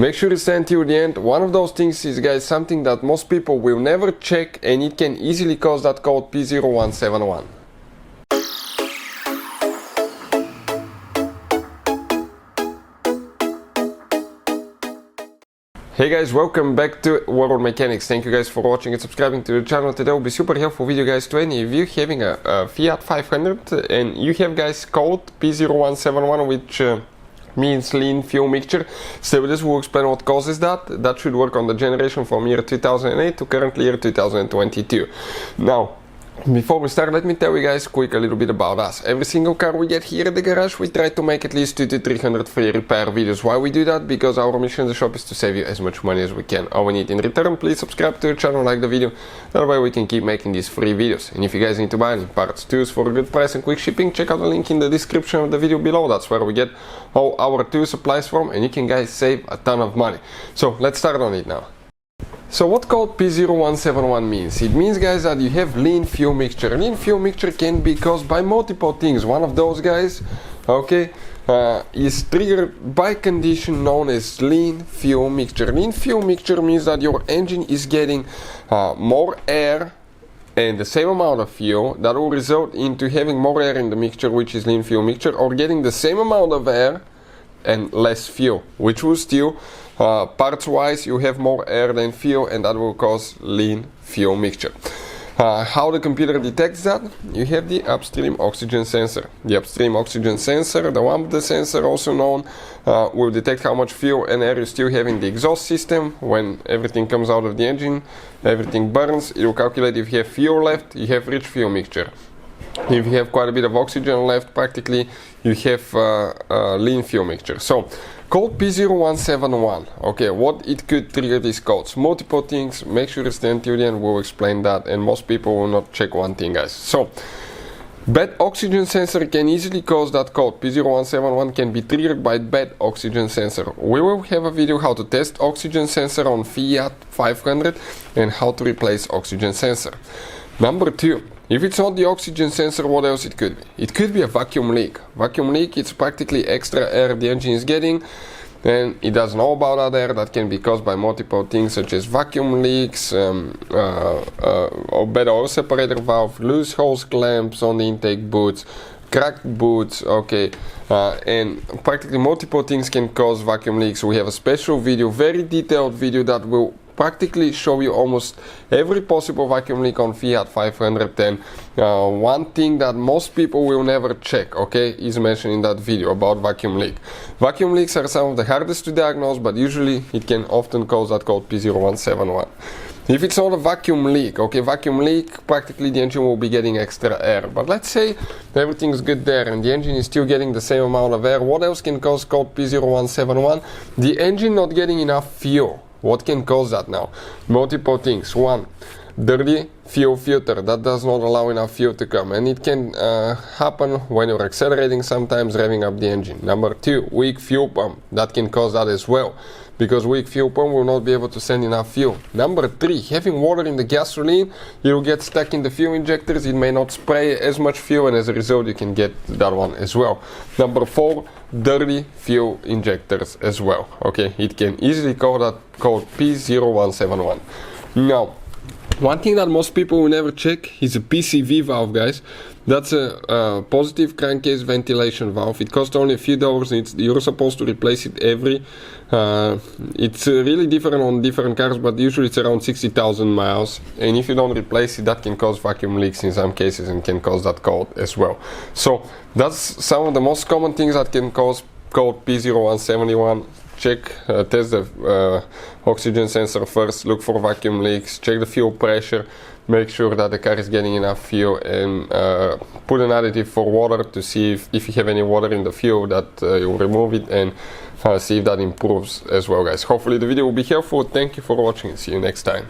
Make sure to stay until the end. One of those things is, guys, something that most people will never check, and it can easily cause that code P0171. Hey guys, welcome back to World Mechanics. Thank you guys for watching and subscribing to the channel. Today will be super helpful video, guys, to any of you having a Fiat 500 and you have, guys, code P0171, which means lean fuel mixture. So with this we'll explain what causes that. That should work on the generation from year 2008 to currently year 2022. Now, before we start, let me tell you guys quick a little bit about us. Every single car we get here at the garage, we try to make at least 200 to 300 free repair videos. Why we do that? Because our mission in the shop is to save you as much money as we can. All we need in return, please subscribe to the channel, like the video. That way we can keep making these free videos. And if you guys need to buy any parts, tools for a good price and quick shipping, check out the link in the description of the video below. That's where we get all our tool supplies from, and you can, guys, save a ton of money. So let's start on it now. So what code P0171 means? It means, guys, that you have lean fuel mixture. Lean fuel mixture can be caused by multiple things. One of those, guys, okay, is triggered by condition known as lean fuel mixture. Lean fuel mixture means that your engine is getting more air and the same amount of fuel. That will result into having more air in the mixture, which is lean fuel mixture, or getting the same amount of air and less fuel, which will still parts wise you have more air than fuel, and that will cause lean fuel mixture. How the computer detects that? You have the upstream oxygen sensor. The upstream oxygen sensor, the one with the sensor also known, will detect how much fuel and air you still have in the exhaust system. When everything comes out of the engine, everything burns, it will calculate if you have fuel left, you have rich fuel mixture. If you have quite a bit of oxygen left, practically, you have lean fuel mixture. So, code P0171, okay, what it could trigger these codes? Multiple things. Make sure to stay until the end, we'll explain that, and most people will not check one thing, guys. So, bad oxygen sensor can easily cause that code. P0171 can be triggered by bad oxygen sensor. We will have a video how to test oxygen sensor on Fiat 500 and how to replace oxygen sensor. Number two, if it's not the oxygen sensor, what else it could be? It could be a vacuum leak. Vacuum leak, it's practically extra air the engine is getting, and it doesn't know about that air. That can be caused by multiple things such as vacuum leaks, or bad oil separator valve, loose hose clamps on the intake boots, cracked boots, okay, and practically multiple things can cause vacuum leaks. We have a special video, very detailed video, that will practically show you almost every possible vacuum leak on Fiat 500, and one thing that most people will never check, okay, is mentioned in that video about vacuum leak. Vacuum leaks are some of the hardest to diagnose, but usually it can often cause that code P0171. If it's not a vacuum leak, okay, vacuum leak, practically the engine will be getting extra air. But let's say everything's good there and the engine is still getting the same amount of air. What else can cause code P0171? The engine not getting enough fuel. What can cause that now? Multiple things. One, dirty fuel filter that does not allow enough fuel to come, and it can happen when you're accelerating, sometimes revving up the engine. Number two, weak fuel pump. That can cause that as well, because weak fuel pump will not be able to send enough fuel. Number three, having water in the gasoline, it will get stuck in the fuel injectors, it may not spray as much fuel, and as a result you can get that one as well. Number four, dirty fuel injectors as well, okay, it can easily cause that code P0171. Now, one thing that most people will never check is a PCV valve, guys. That's a positive crankcase ventilation valve. It costs only a few dollars. You're supposed to replace it every. It's really different on different cars, but usually it's around 60,000 miles. And if you don't replace it, that can cause vacuum leaks in some cases and can cause that code as well. So that's some of the most common things that can cause code P0171. Check, test the oxygen sensor first, look for vacuum leaks, check the fuel pressure, make sure that the car is getting enough fuel, and put an additive for water to see if you have any water in the fuel, that you'll remove it, and see if that improves as well, guys. Hopefully the video will be helpful. Thank you for watching, see you next time.